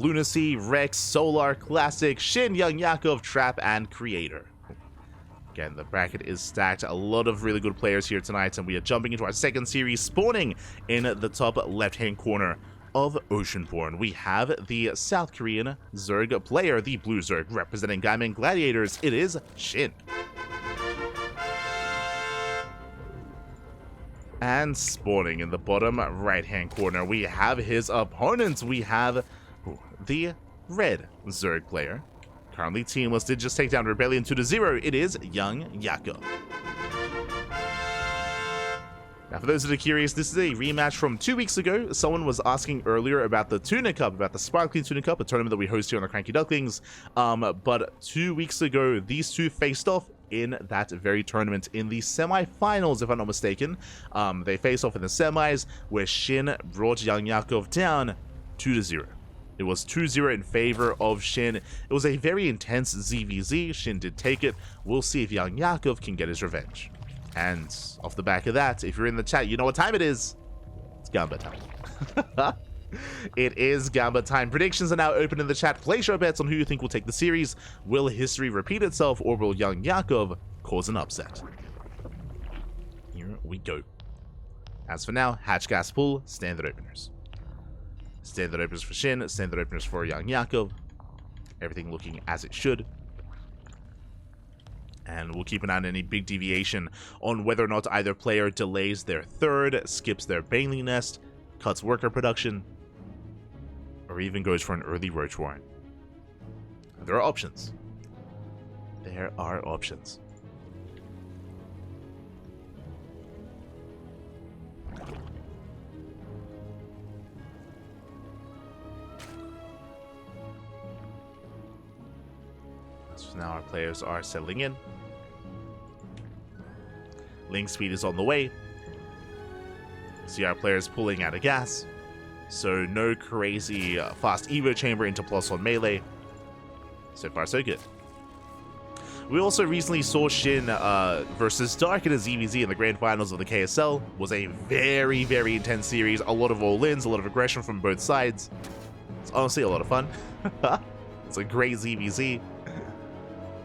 Lunacy, Rex, Solar, Classic, Shin, YoungYakov, Trap, and Creator. Again, the bracket is stacked. A lot of really good players here tonight, and we are jumping into our second series, spawning in the top left-hand corner of Oceanborn. We have the South Korean Zerg player, the Blue Zerg, representing Diamond Gladiators. It is Shin. And spawning in the bottom right-hand corner, we have his opponent. We have the Red Zerg player. Currently teamless, did just take down Rebellion 2-0. It is YoungYakov. Now, for those that are curious, this is a rematch from 2 weeks ago. Someone was asking earlier about the Tuna Cup, about the Sparkling Tuna Cup, a tournament that we host here on the CranKy Ducklings. But 2 weeks ago, these two faced off in that very tournament in the semi-finals, if I'm not mistaken. They faced off in the semis, where Shin brought YoungYakov down 2-0. It was 2-0 in favor of Shin. It was a very intense ZvZ. Shin did take it. We'll see if YoungYakov can get his revenge. And off the back of that, if you're in the chat, you know what time it is. It's Gamba time. It is Gamba time. Predictions are now open in the chat. Place your bets on who you think will take the series. Will history repeat itself, or will YoungYakov cause an upset? Here we go. As for now, hatch, gas, pull, standard openers. Standard openers for Shin, standard openers for YoungYakov. Everything looking as it should. And we'll keep an eye on any big deviation on whether or not either player delays their third, skips their Baneling Nest, cuts worker production, or even goes for an early Roach Warren. There are options. There are options. So now our players are settling in. Link speed is on the way. See our players pulling out of gas. So no crazy fast Evo chamber into plus on melee. So far so good. We also recently saw Shin versus Dark in a ZvZ in the grand finals of the KSL. Was a very, very intense series. A lot of all-ins, a lot of aggression from both sides. It's honestly a lot of fun. It's a great ZvZ.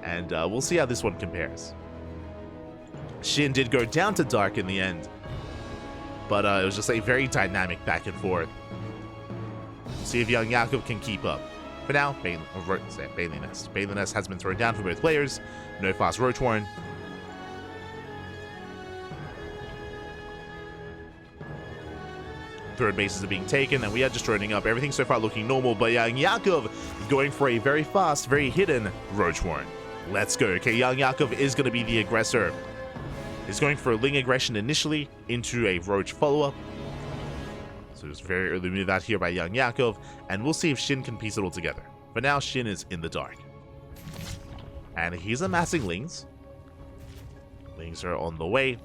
And we'll see how this one compares. Shin did go down to Dark in the end. But it was just a very dynamic back and forth. See if YoungYakov can keep up. For now, Baneling Nest. Baneling Nest has been thrown down for both players. No fast Roach Warren. Third bases are being taken, and we are just droning up. Everything so far looking normal, but YoungYakov going for a very fast, very hidden Roach Warren. Let's go. Okay, YoungYakov is going to be the aggressor. He's going for a Ling aggression initially into a Roach follow-up. So it's very early move out here by YoungYakov, and we'll see if Shin can piece it all together. For now, Shin is in the dark. And he's amassing Lings. Lings are on the way.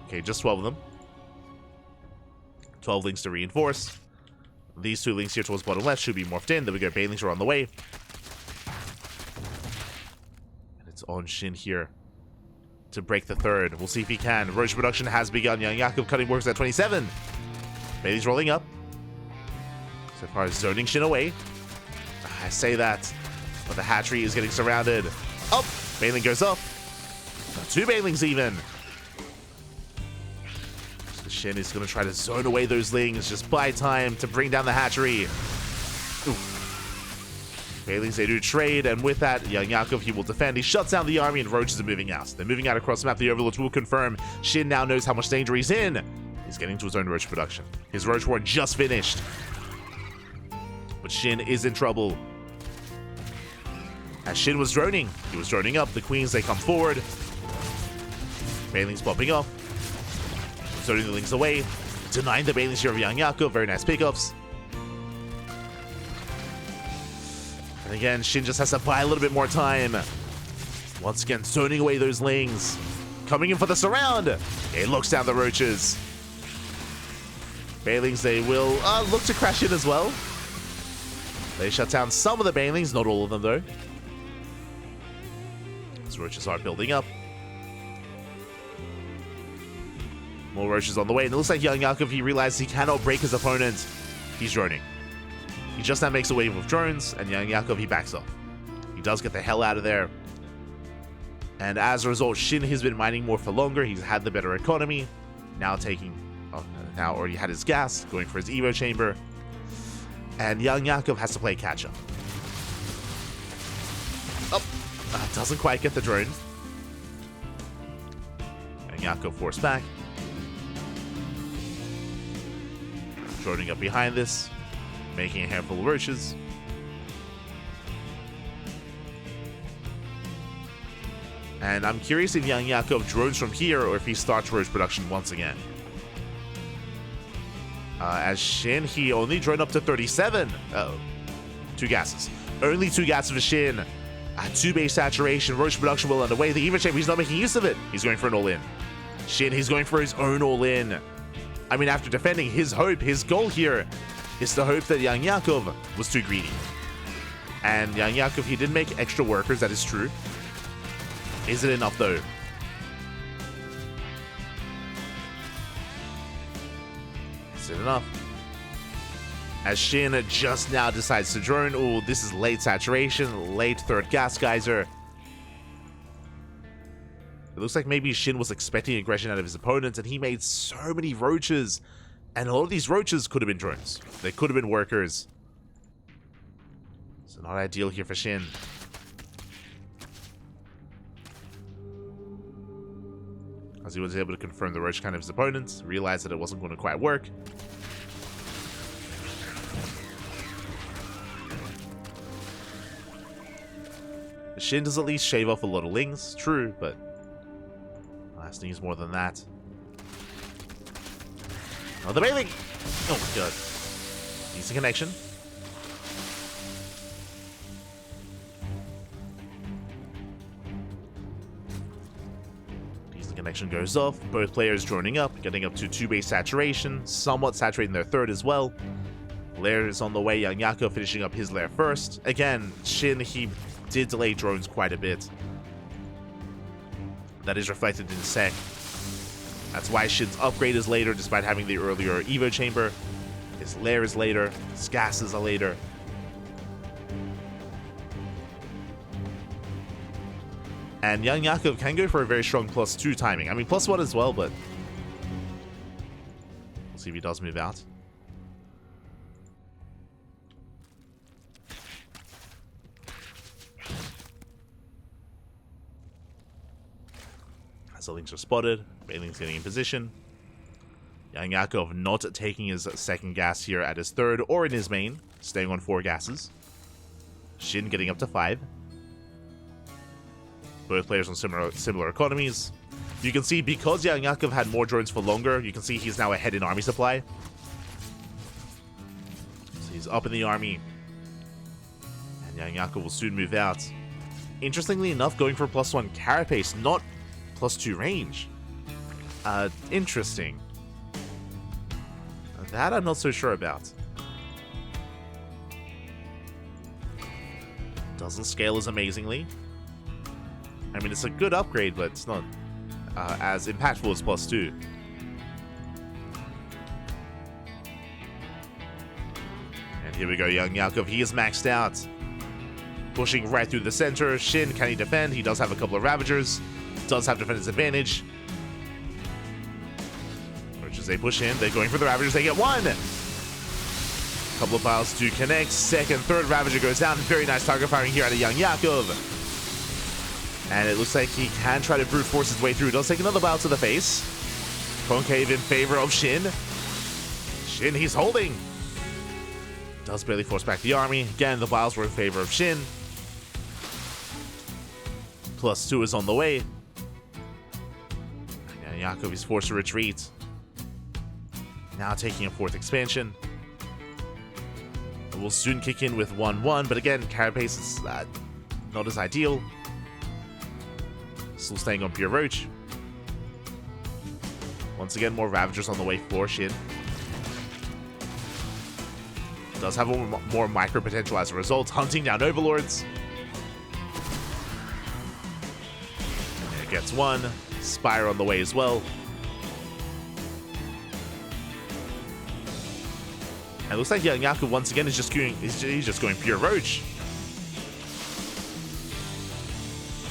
Okay, just 12 of them. 12 Lings to reinforce. These two Lings here towards bottom left should be morphed in. There we go, Banelings are on the way. And it's on Shin here to break the third. We'll see if he can. Roach production has begun. YoungYakov cutting works at 27. Bailey's rolling up. So far, zoning Shin away. I say that, but the hatchery is getting surrounded. Oh, Baneling goes up. Two Banelings even. So Shin is going to try to zone away those Lings. Just buy time to bring down the hatchery. Banelings, they do trade, and with that, YoungYakov, he will defend. He shuts down the army, and Roaches are moving out. They're moving out across the map. The Overlords will confirm. Shin now knows how much danger he's in. He's getting to his own Roach production. His Roach War just finished. But Shin is in trouble. As Shin was droning, he was droning up. The Queens, they come forward. Banelings popping off. Zoning the Lings away. Denying the Banelings here of YoungYakov. Very nice pickups. And again, Shin just has to buy a little bit more time. Once again, zoning away those Lings. Coming in for the surround. It looks down the Roaches. Banelings, they will look to crash in as well. They shut down some of the Banelings, not all of them though. These Roaches are building up. More Roaches on the way, and it looks like YoungYakov, he realizes he cannot break his opponent. He's droning. He just now makes a wave of drones, and YoungYakov, he backs off. He does get the hell out of there. And as a result, SHIN has been mining more for longer. He's had the better economy. Now now already had his gas, going for his Evo chamber. And YoungYakov has to play catch up. Doesn't quite get the drone. YoungYakov forced back. Droning up behind this, making a handful of roaches. And I'm curious if YoungYakov drones from here or if he starts roach production once again. As SHIN, he only droned up to 37. Uh-oh. 2 gases. Only 2 gases for SHIN. 2 base saturation. Roach production well underway. The Evo chamber, he's not making use of it. He's going for an all-in. SHIN, he's going for his own all-in. I mean, after defending his hope, his goal here is to hope that YoungYakov was too greedy. And YoungYakov, he did make extra workers, that is true. Is it enough, though? Is it enough? As SHIN just now decides to drone. Oh, this is late saturation, late third gas geyser. It looks like maybe SHIN was expecting aggression out of his opponents, and he made so many roaches. And a lot of these roaches could have been drones. They could have been workers. So not ideal here for SHIN. As he was able to confirm the roach count of his opponents, realized that it wasn't going to quite work. SHIN does at least shave off a lot of lings, true, but lasting is more than that. Oh, the bailing! Oh my god. Decent connection. Connection goes off, both players droning up, getting up to 2 base saturation, somewhat saturating their third as well. Lair is on the way, YoungYakov finishing up his lair first. Again, SHIN, he did delay drones quite a bit. That is reflected in sec. That's why SHIN's upgrade is later, despite having the earlier Evo chamber. His lair is later, his gases are later. And YoungYakov can go for a very strong +2 timing. I mean, +1 as well, but we'll see if he does move out. As the links are spotted, Bailing's getting in position. YoungYakov not taking his second gas here at his third or in his main, staying on 4 gases. SHIN getting up to 5. Both players on similar economies. You can see, because YoungYakov had more drones for longer, you can see he's now ahead in army supply. So he's up in the army. And YoungYakov will soon move out. Interestingly enough, going for +1 carapace, not +2 range. Interesting. That I'm not so sure about. Doesn't scale as amazingly. I mean, it's a good upgrade, but it's not as impactful as +2. And here we go, YoungYakov. He is maxed out. Pushing right through the center. SHIN, can he defend? He does have a couple of Ravagers. Does have defender's advantage. Which as they push in, they're going for the Ravagers. They get 1! Couple of piles to connect. Second, third Ravager goes down. Very nice target firing here out of YoungYakov. And it looks like he can try to brute force his way through. Does take another bow to the face. Concave in favor of SHIN. SHIN, he's holding. Does barely force back the army. Again, the biles were in favor of SHIN. +2 is on the way. And YoungYakov is forced to retreat. Now taking a 4th expansion. It will soon kick in with 1-1, but again, carapace is not as ideal. Still staying on pure roach. Once again, more Ravagers on the way for SHIN. Does have more micro potential as a result, hunting down Overlords. And it gets 1. Spire on the way as well. And it looks like YoungYakov once again is just going, he's just going pure roach.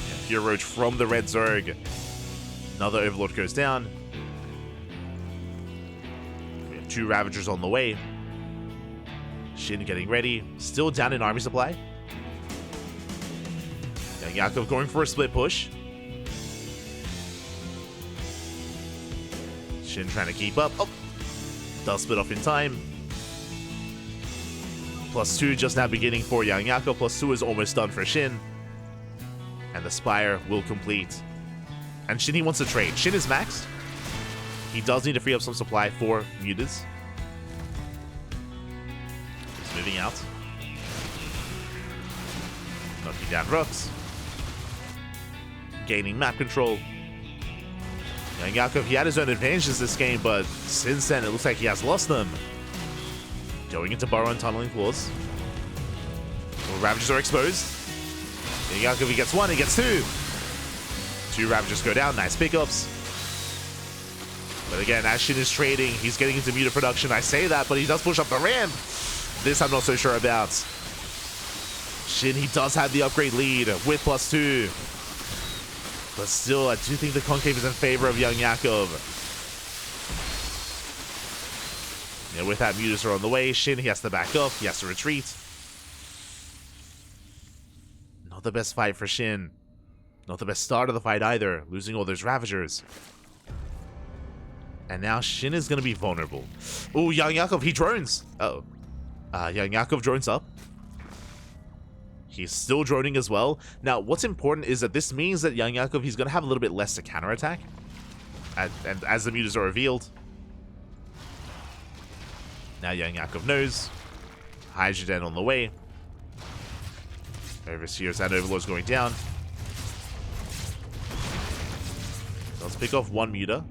Yeah, pure roach from the red Zerg. Another Overlord goes down. We have 2 Ravagers on the way. Shin getting ready. Still down in army supply. YoungYakov going for a split push. Shin trying to keep up. Oh! Does split off in time. +2 just now beginning for YoungYakov. +2 is almost done for Shin. And the Spire will complete. And Shin, he wants to trade. Shin is maxed. He does need to free up some supply for Mutas. He's moving out. Knocking down Rooks. Gaining map control. YoungYakov, he had his own advantages this game, but since then it looks like he has lost them. Going into Burrow and Tunneling Claws. Well, Ravagers are exposed. YoungYakov, he gets 1, he gets 2. 2 Ravagers go down, nice pickups. But again, as Shin is trading, he's getting into Muta production. I say that, but he does push up the ramp. This I'm not so sure about. Shin, he does have the upgrade lead with +2. But still, I do think the concave is in favor of YoungYakov. Yeah, with that, Mutas are on the way. Shin, he has to back up. He has to retreat. Not the best fight for Shin. Not the best start of the fight either. Losing all those Ravagers. And now Shin is going to be vulnerable. Oh, YoungYakov, he drones. Uh-oh. YoungYakov drones up. He's still droning as well. Now, what's important is that this means that YoungYakov, he's going to have a little bit less to counterattack. And as the Mutas are revealed. Now YoungYakov knows. Hydrogen on the way. Overseers and Overlords going down. Let's pick off 1 Muta.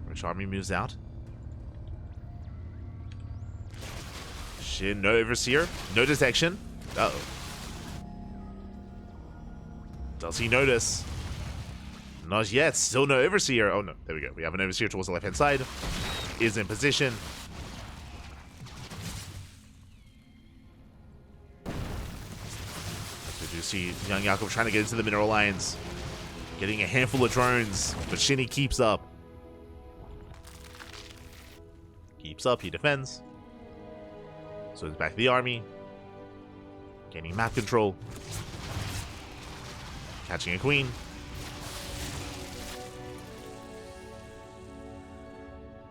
Which army moves out? Shin, no Overseer. No detection. Uh-oh. Does he notice? Not yet. Still no Overseer. Oh, no. There we go. We have an Overseer towards the left-hand side. Is in position. We do see YoungYakov trying to get into the mineral lines. Getting a handful of drones. But Shin keeps up. Keeps up. He defends. So he's back to the army. Gaining map control. Catching a queen.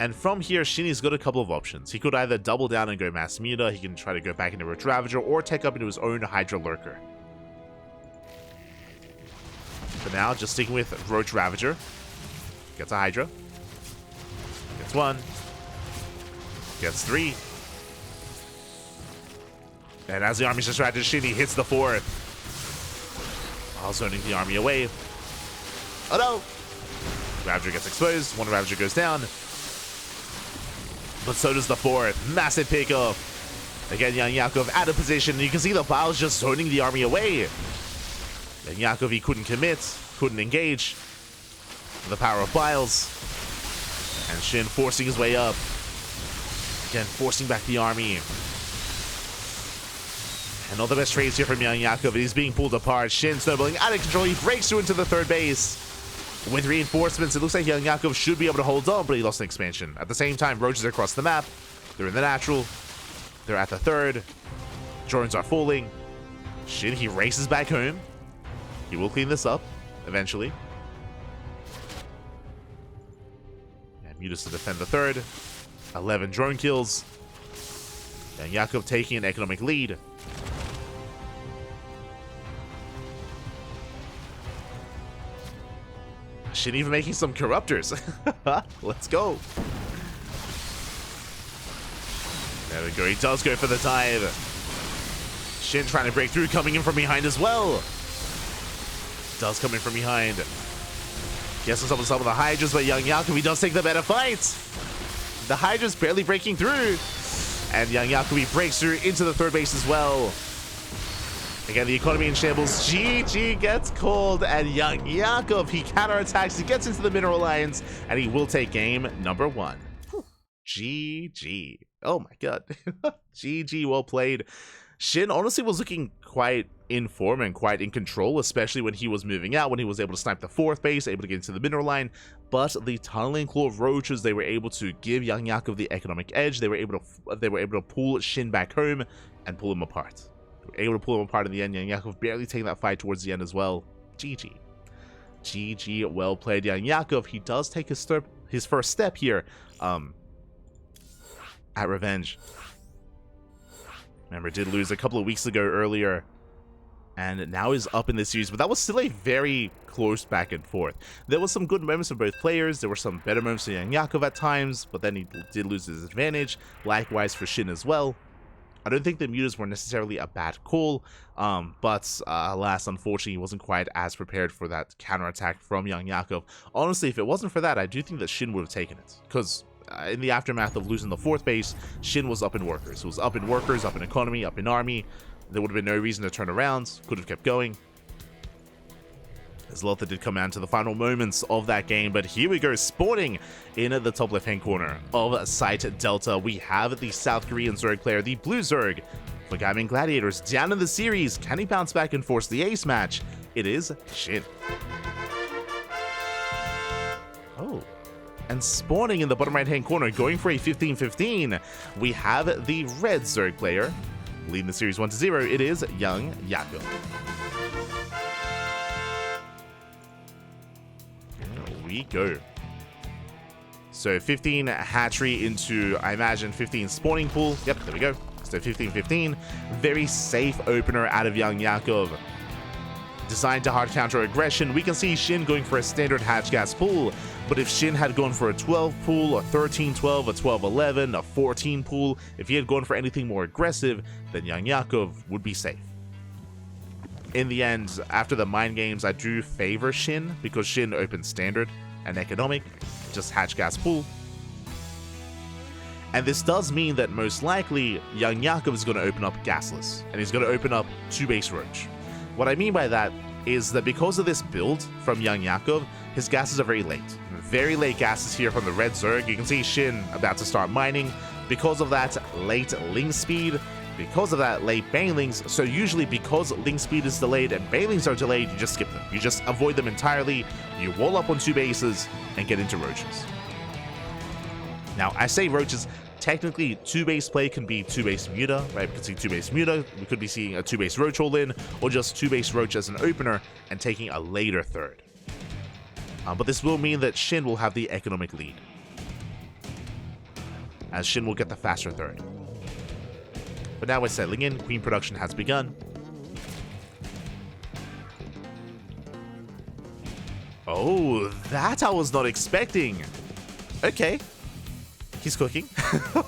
And from here, Shinny's got a couple of options. He could either double down and go Mass Muta, he can try to go back into Roach Ravager, or take up into his own Hydra Lurker. For now, just sticking with Roach Ravager. Gets a Hydra. Gets 1. Gets 3. And as the army's distracted, Shinny hits the 4th. While zoning the army away. Oh no! Ravager gets exposed. 1 Ravager goes down. But so does the 4th. Massive pickup. Again, YoungYakov out of position. You can see the Biles just zoning the army away. YoungYakov, he couldn't commit. Couldn't engage. The power of Biles. And Shin forcing his way up. Again, forcing back the army. And all the best trades here from YoungYakov. He's being pulled apart. Shin snowballing out of control. He breaks through into the 3rd base. With reinforcements, it looks like YoungYakov should be able to hold on, but he lost an expansion. At the same time, Roaches are across the map. They're in the natural. They're at the 3rd. Drones are falling. Shin, he races back home. He will clean this up, eventually. And Mutas to defend the 3rd. 11 drone kills. YoungYakov taking an economic lead. Shin even making some corruptors. Let's go. There we go. He does go for the dive. Shin trying to break through, coming in from behind as well. Does come in from behind. Gets some of the Hydras, but YoungYakov, he does take the better fight. The Hydra's barely breaking through. And YoungYakov, he breaks through into the 3rd base as well. Again, the economy in shambles. GG gets called, and YoungYakov, he counterattacks, he gets into the mineral lines, and he will take game number 1. GG. Oh my god. GG, well played. SHIN honestly was looking quite in form and quite in control, especially when he was moving out, when he was able to snipe the 4th base, able to get into the mineral line. But the tunneling claw of roaches, they were able to give YoungYakov the economic edge. They were able to pull SHIN back home and pull him apart. They were able to pull him apart in the end. YoungYakov barely taking that fight towards the end as well. GG. GG, well played, YoungYakov. He does take his first step here at revenge. Remember, did lose a couple of weeks ago earlier, and now is up in this series, but that was still a very close back and forth. There was some good moments for both players, there were some better moments for YoungYakov at times, but then he did lose his advantage, likewise for SHIN as well. I don't think the mutas were necessarily a bad call, but alas, unfortunately, he wasn't quite as prepared for that counterattack from YoungYakov. Honestly, if it wasn't for that, I do think that SHIN would have taken it, because in the aftermath of losing the 4th base, SHIN was up in workers. It was up in workers, up in economy, up in army. There would have been no reason to turn around. Could have kept going. As Lothar did come down to the final moments of that game, but here we go, spawning in the top left-hand corner of Site Delta. We have the South Korean Zerg player, the Blue Zerg, for Gaming Gladiators, down in the series. Can he bounce back and force the ace match? It is SHIN. Oh. And spawning in the bottom right-hand corner, going for a 15-15, we have the red Zerg player. Leading the series 1-0, it is YoungYakov. Here we go. So 15 hatchery into, I imagine, 15 spawning pool. Yep, there we go. So 15-15. Very safe opener out of YoungYakov. Designed to hard counter aggression. We can see SHIN going for a standard hatch gas pool, but if SHIN had gone for a 12 pool, a 13-12, a 12-11, a 14 pool, if he had gone for anything more aggressive, then YoungYakov would be safe. In the end, after the mind games, I do favor SHIN, because SHIN opens standard and economic, just hatch gas pool. And this does mean that most likely YoungYakov is going to open up gasless, and he's going to open up 2 base roach. What I mean by that is that because of this build from YoungYakov, his gases are very late. Very late gases here from the red Zerg. You can see SHIN about to start mining. Because of that, late Ling speed. Because of that, late Banelings. So usually because Ling speed is delayed and Banelings are delayed, you just skip them. You just avoid them entirely. You wall up on 2 bases and get into roaches. Now, I say roaches. Technically, 2-base play can be 2-base muta, right? We could see 2-base muta, we could be seeing a 2-base roach all in, or just 2-base roach as an opener and taking a later third. But this will mean that SHIN will have the economic lead, as SHIN will get the faster third. But now we're settling in, queen production has begun. Oh, that I was not expecting. Okay. He's cooking.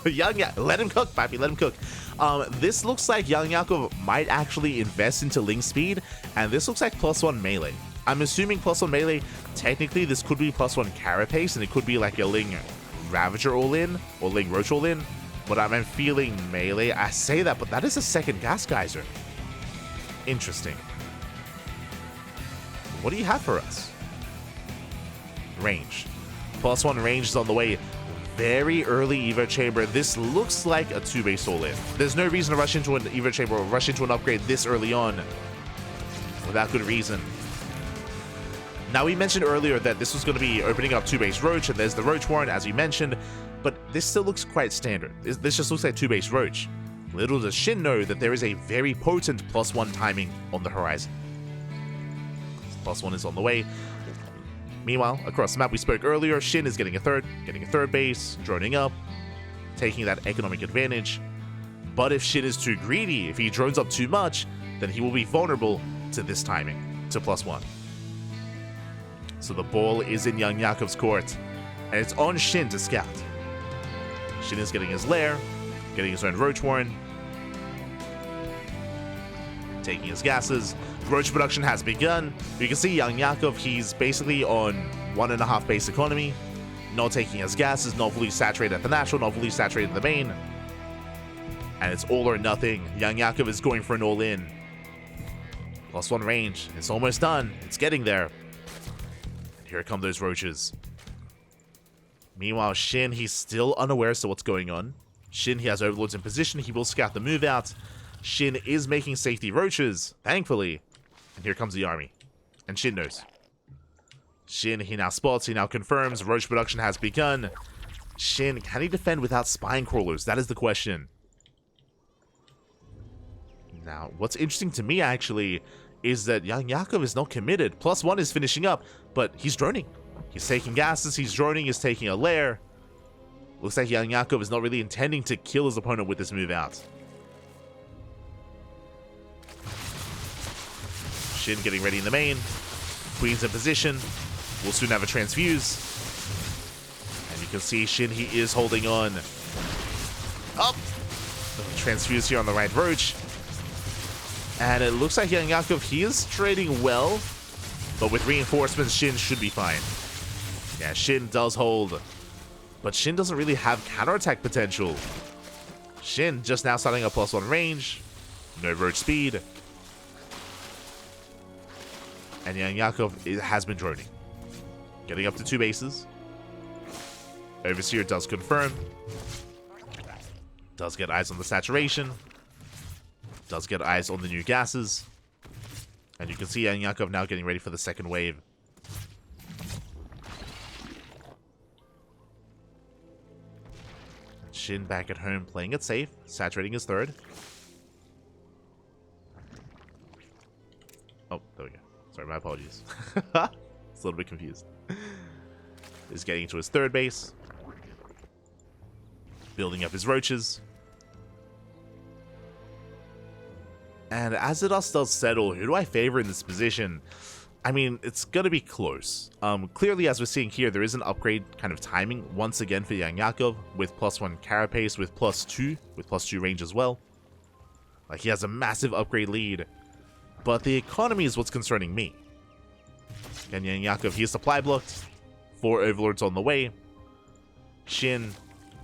Let him cook, Papi, let him cook. This looks like YoungYakov might actually invest into Ling speed, and this looks like +1 melee. I'm assuming +1 melee. Technically, this could be +1 carapace, and it could be like a Ling Ravager all-in, or Ling Roach all-in, but I'm feeling melee. I say that, but that is a second gas geyser. Interesting. What do you have for us? Range. +1 range is on the way. Very early Evo Chamber. This looks like a 2-base all-in. There's no reason to rush into an Evo Chamber or rush into an upgrade this early on without good reason. Now, we mentioned earlier that this was going to be opening up 2-base Roach, and there's the Roach Warren, as we mentioned, but this still looks quite standard. This just looks like 2-base Roach. Little does SHIN know that there is a very potent +1 timing on the horizon. +1 is on the way. Meanwhile, across the map we spoke earlier, SHIN is getting a third base, droning up, taking that economic advantage. But if SHIN is too greedy, if he drones up too much, then he will be vulnerable to this timing, to +1. So the ball is in YoungYakov's court, and it's on SHIN to scout. SHIN is getting his lair, getting his own Roach Warren, taking his gases. Roach production has begun. You can see YoungYakov, he's basically on 1.5 base economy, not taking his gases, not fully saturated at the natural, not fully saturated in the main. And it's all or nothing. YoungYakov is going for an all-in. +1 range. It's almost done. It's getting there. And here come those roaches. Meanwhile, Shin, he's still unaware as to what's going on. Shin, he has overlords in position. He will scout the move out. Shin is making safety roaches, thankfully. And here comes the army. And Shin knows. Shin, he now spots, he now confirms. Roach production has begun. Shin, can he defend without spine crawlers? That is the question. Now, what's interesting to me, actually, is that YoungYakov is not committed. +1 is finishing up, but he's droning. He's taking gases, he's droning, he's taking a lair. Looks like YoungYakov is not really intending to kill his opponent with this move out. Shin getting ready in the main. Queen's in position. We'll soon have a transfuse. And you can see Shin, he is holding on. Up! Transfuse here on the right roach. And it looks like YoungYakov, he is trading well. But with reinforcements, Shin should be fine. Yeah, Shin does hold. But Shin doesn't really have counterattack potential. Shin just now starting a +1 range. No roach speed. And YoungYakov has been droning. Getting up to 2 bases. Overseer does confirm. Does get eyes on the saturation. Does get eyes on the new gases. And you can see YoungYakov now getting ready for the second wave. Shin back at home playing it safe. Saturating his third. Oh, there we go. Sorry, my apologies. It's a little bit confused. He's getting into his third base. Building up his roaches. And as the dust does settle, who do I favor in this position? I mean, it's going to be close. Clearly, as we're seeing here, there is an upgrade kind of timing once again for YoungYakov with +1 carapace, with +2 range as well. Like, he has a massive upgrade lead. But the economy is what's concerning me. And YoungYakov, he is supply blocked. 4 overlords on the way. Shin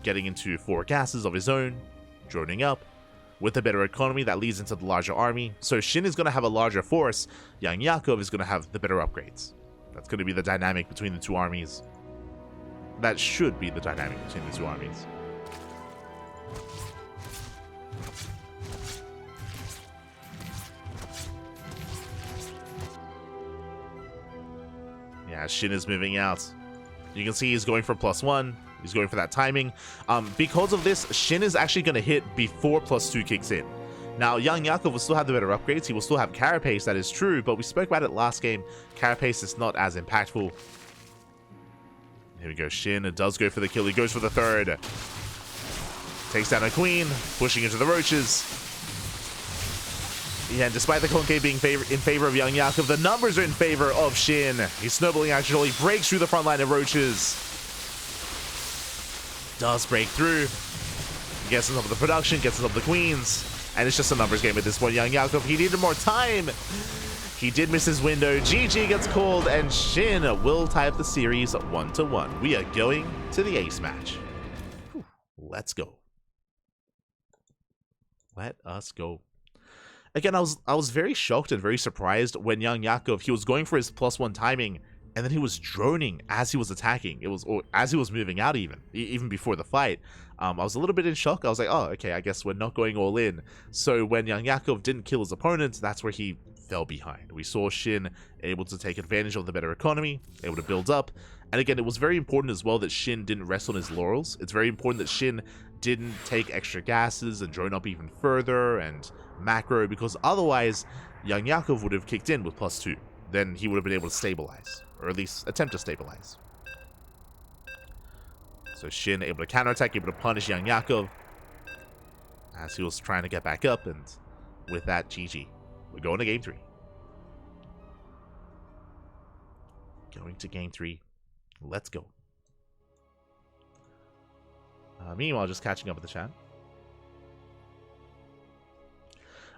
getting into 4 gases of his own. Droning up. With a better economy, that leads into the larger army. So Shin is going to have a larger force. YoungYakov is going to have the better upgrades. That's going to be the dynamic between the two armies. That should be the dynamic between the two armies. Yeah, Shin is moving out. You can see he's going for +1. He's going for that timing. Because of this, Shin is actually going to hit before +2 kicks in. Now, YoungYakov will still have the better upgrades. He will still have carapace, that is true, but we spoke about it last game. Carapace is not as impactful. Here we go. Shin does go for the kill. He goes for the third. Takes down a queen, pushing into the roaches. Yeah, and despite the CranKy being in favor of YoungYakov, the numbers are in favor of Shin. He's snowballing actually, breaks through the front line of roaches. Does break through. Gets on top of the production, gets on top of the queens. And it's just a numbers game at this point. YoungYakov, he needed more time. He did miss his window. GG gets called, and Shin will tie up the series 1-1. We are going to the ace match. Whew. Let's go. Let us go. Again, I was very shocked and very surprised when YoungYakov, he was going for his +1 timing, and then he was droning as he was attacking. Or as he was moving out even before the fight. I was a little bit in shock. I was like, oh, okay, I guess we're not going all in. So when YoungYakov didn't kill his opponent, that's where he fell behind. We saw Shin able to take advantage of the better economy, able to build up. And again, it was very important as well that Shin didn't rest on his laurels. It's very important that Shin didn't take extra gases and drone up even further and macro, because otherwise YoungYakov would have kicked in with +2. Then he would have been able to stabilize, or at least attempt to stabilize. So Shin able to counterattack, able to punish YoungYakov as he was trying to get back up, and with that, GG. We're going to game 3. Going to game 3. Let's go. Meanwhile, just catching up with the chat.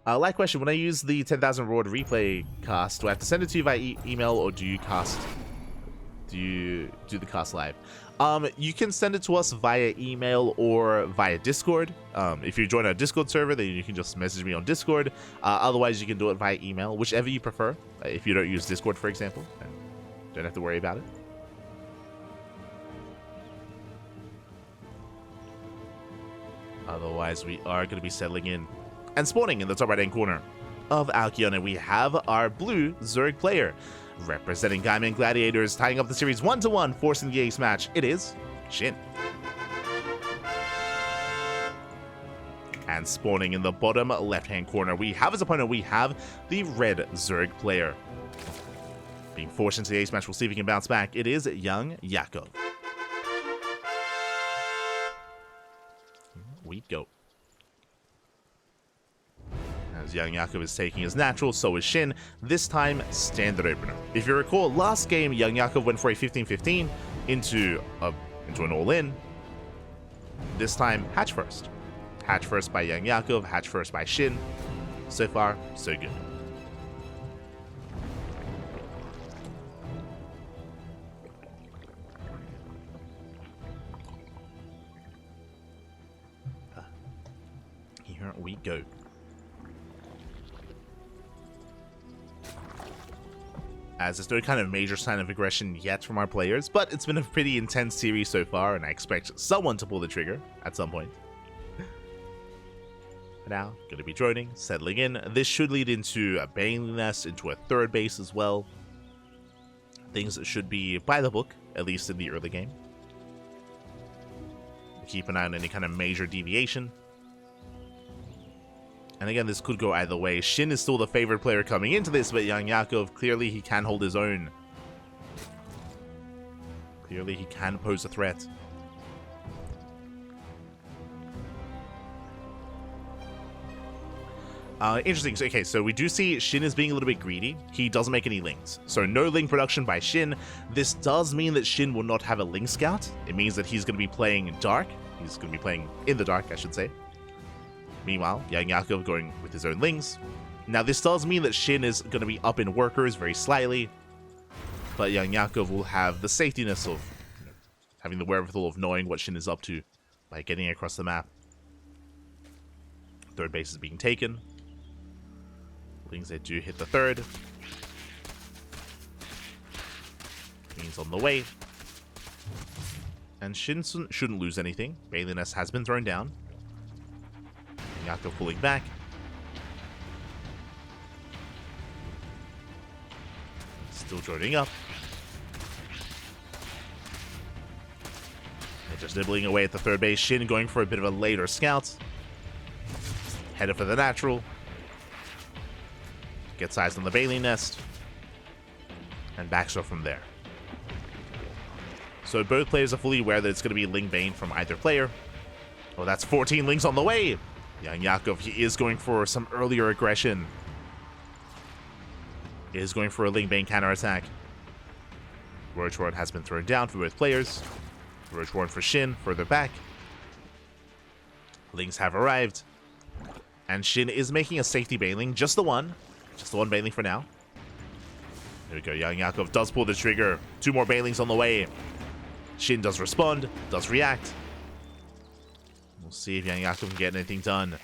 Like question, when I use the 10,000 reward replay cast, do I have to send it to you via email, or do you do the cast live? You can send it to us via email or via Discord. If you join our Discord server, then you can just message me on Discord. Otherwise, you can do it via email, whichever you prefer. If you don't use Discord, for example, then don't have to worry about it. Otherwise, we are going to be settling in. And spawning in the top right-hand corner of Alkion, we have our blue Zerg player. Representing Gaiman Gladiators, tying up the series 1-1, forcing the ace match. It is SHIN. And spawning in the bottom left-hand corner, we have as opponent, we have the red Zerg player. Being forced into the ace match, we'll see if he can bounce back. It is YoungYakov. Here we go. As YoungYakov is taking his natural, so is SHIN. This time, standard opener. If you recall, last game, YoungYakov went for a 15-15 into an all-in. This time, hatch first. Hatch first by YoungYakov, hatch first by SHIN. So far, so good. Here we go. As there's no kind of major sign of aggression yet from our players, but it's been a pretty intense series so far, and I expect someone to pull the trigger at some point. Now, going to be droning, settling in. This should lead into a Bailey Nest, into a third base as well. Things that should be by the book, at least in the early game. Keep an eye on any kind of major deviation. And again, this could go either way. SHIN is still the favorite player coming into this, but YoungYakov, clearly he can hold his own. Clearly he can pose a threat. Interesting. Okay, so we do see SHIN is being a little bit greedy. He doesn't make any lings. So no ling production by SHIN. This does mean that SHIN will not have a ling scout. It means that he's going to be playing dark. He's going to be playing in the dark, I should say. Meanwhile, YoungYakov going with his own lings. Now, this does mean that SHIN is going to be up in workers very slightly, but YoungYakov will have the safetiness of having the wherewithal of knowing what SHIN is up to by getting across the map. Third base is being taken. Lings, they do hit the third. Queen's on the way. And SHIN shouldn't lose anything. Bailey Nest has been thrown down. YoungYakov pulling back. Still joining up. They're just nibbling away at the third base. SHIN going for a bit of a later scout. Headed for the natural. Gets eyes on the Bailey Nest. And backs off from there. So both players are fully aware that it's going to be Ling Bane from either player. Oh, that's 14 Lings on the way. YoungYakov, he is going for some earlier aggression. He is going for a Ling Bane counterattack. Roach Warren has been thrown down for both players. Roach Warren for SHIN, further back. Lings have arrived. And SHIN is making a safety Baneling, just the one. Just the one Baneling for now. There we go, YoungYakov does pull the trigger. 2 more Banelings on the way. SHIN does respond, does react. We'll see if YoungYakov can get anything done.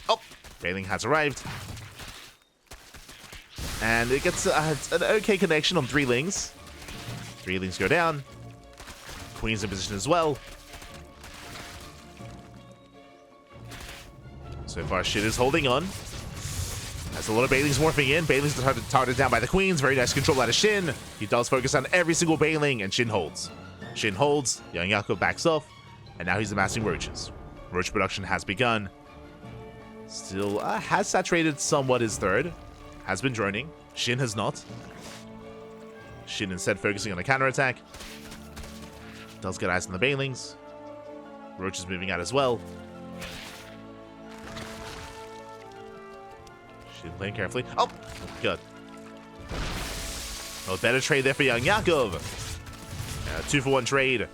Oh, Baneling has arrived. And it gets an okay connection on 3 Lings. 3 Lings go down. Queen's in position as well. So far, SHIN is holding on. Has a lot of Banelings morphing in. Banelings targeted down by the Queens. Very nice control out of SHIN. He does focus on every single Baneling, and SHIN holds. SHIN holds. YoungYakov backs off. And now he's amassing roaches. Roach production has begun. Still has saturated somewhat his third. Has been droning. SHIN has not. SHIN instead focusing on a counterattack. Does get eyes on the Banelings. Roach is moving out as well. SHIN playing carefully. Oh, good. Oh, better trade there for YoungYakov. 2-for-1 trade.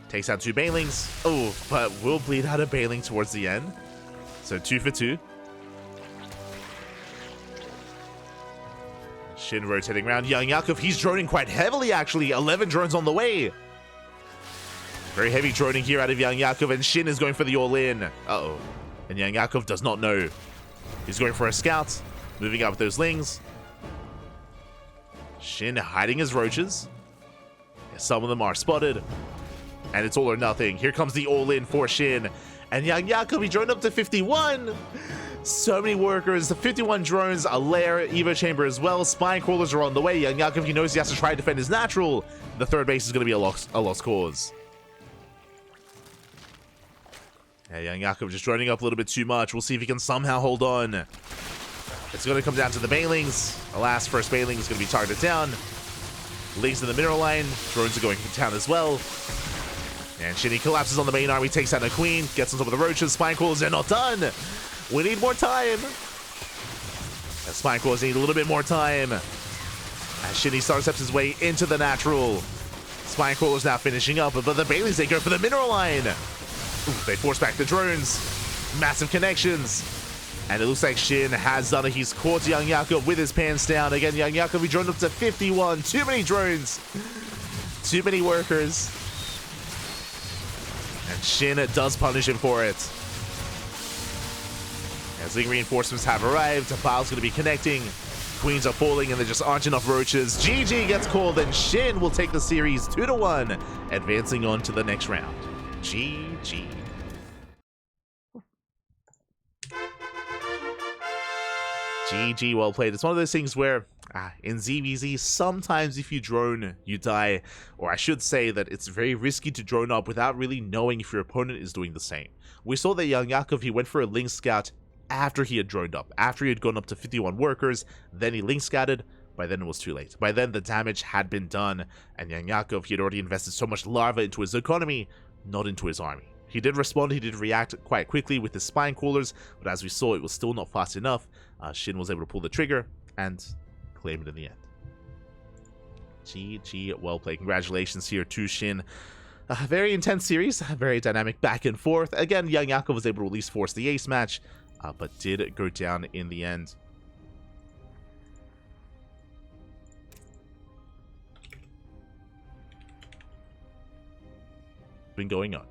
Takes out 2 Banelings. Oh, but will bleed out a Baneling towards the end. So 2 for 2. SHIN rotating around. YoungYakov, he's droning quite heavily, actually. 11 drones on the way. Very heavy droning here out of YoungYakov, and SHIN is going for the all-in. Uh-oh. And YoungYakov does not know. He's going for a scout. Moving up with those Lings. SHIN hiding his roaches. Some of them are spotted. And it's all or nothing. Here comes the all-in for SHIN. And YoungYakov, he droned up to 51. So many workers, the 51 drones, a lair, Evo chamber as well. Spine crawlers are on the way. YoungYakov, he knows he has to try to defend his natural. The third base is going to be a lost cause. Yeah, YoungYakov just droning up a little bit too much. We'll see if he can somehow hold on. It's going to come down to the banelings. Alas, first baneling is going to be targeted down. Leagues in the mineral line. Drones are going down as well. And SHIN collapses on the main army, takes out a queen, gets on top of the roaches. Spine crawlers, they're not done. We need more time. And spine crawlers need a little bit more time. As SHIN starts his way into the natural. Spine crawlers now finishing up, but the banelings, they go for the mineral line. Ooh, they force back the drones. Massive connections. And it looks like SHIN has done it. He's caught YoungYakov with his pants down. Again, YoungYakov, he droned up to 51. Too many drones. Too many workers. And SHIN does punish him for it. As the reinforcements have arrived, Baal's going to be connecting. Queens are falling, and there just aren't enough roaches. GG gets called, and SHIN will take the series 2-1, advancing on to the next round. GG. GG, well played. It's one of those things where, in ZvZ, sometimes if you drone, you die. Or I should say that it's very risky to drone up without really knowing if your opponent is doing the same. We saw that YoungYakov, he went for a link scout after he had droned up. After he had gone up to 51 workers, then he link scouted. By then it was too late. By then the damage had been done, and YoungYakov, he had already invested so much larva into his economy, not into his army. He did respond, he did react quite quickly with his spine crawlers, but as we saw, it was still not fast enough. SHIN was able to pull the trigger and claim it in the end. GG, well played. Congratulations here to SHIN. A very intense series, very dynamic back and forth. Again, YoungYakov was able to at least force the ace match, but did go down in the end. Been going on.